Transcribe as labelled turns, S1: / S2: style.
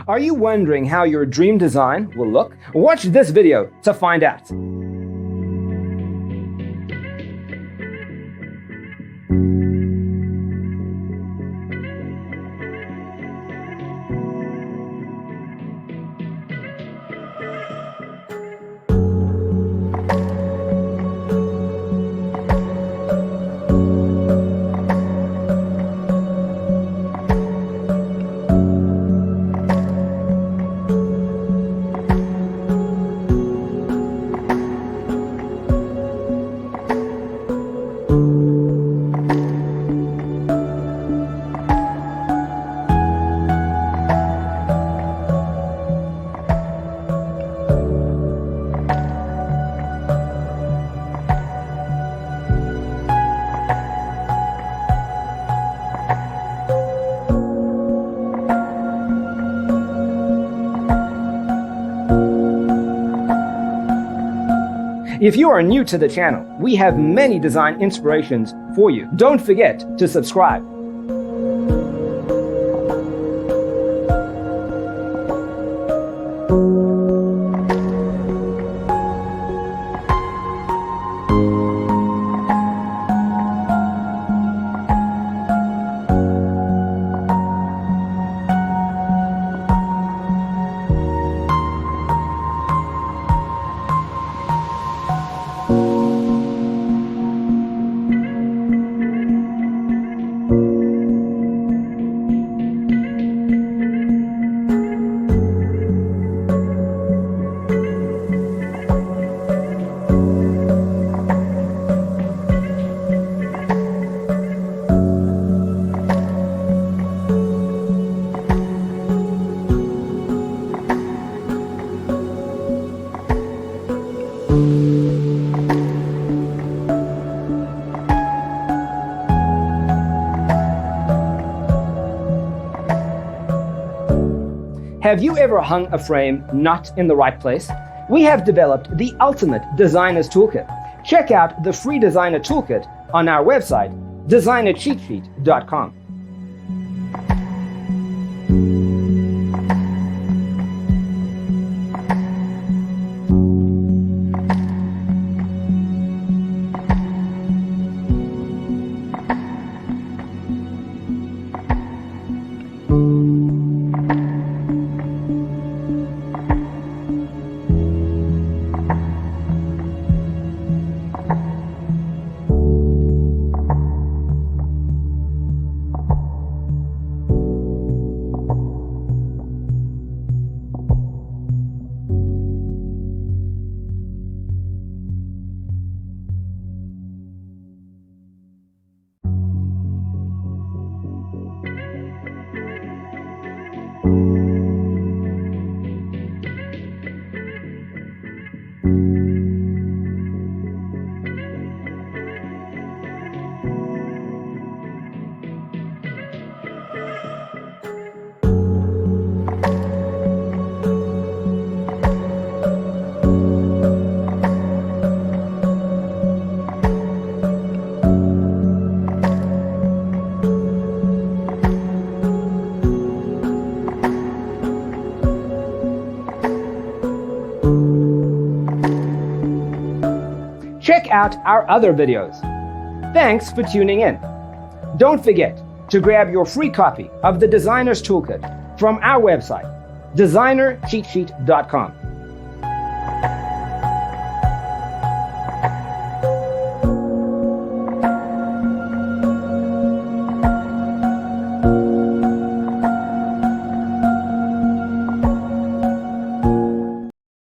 S1: Are you wondering how your dream design will look? Watch this video to find out. If you are new to the channel, we have many design inspirations for you. Don't forget to subscribe. Have you ever hung a frame not in the right place? We have developed the ultimate designer's toolkit. Check out the free designer toolkit on our website, designercheatsheet.com. Check out our other videos. Thanks for tuning in. Don't forget to grab your free copy of the Designer's Toolkit from our website, designercheatsheet.com.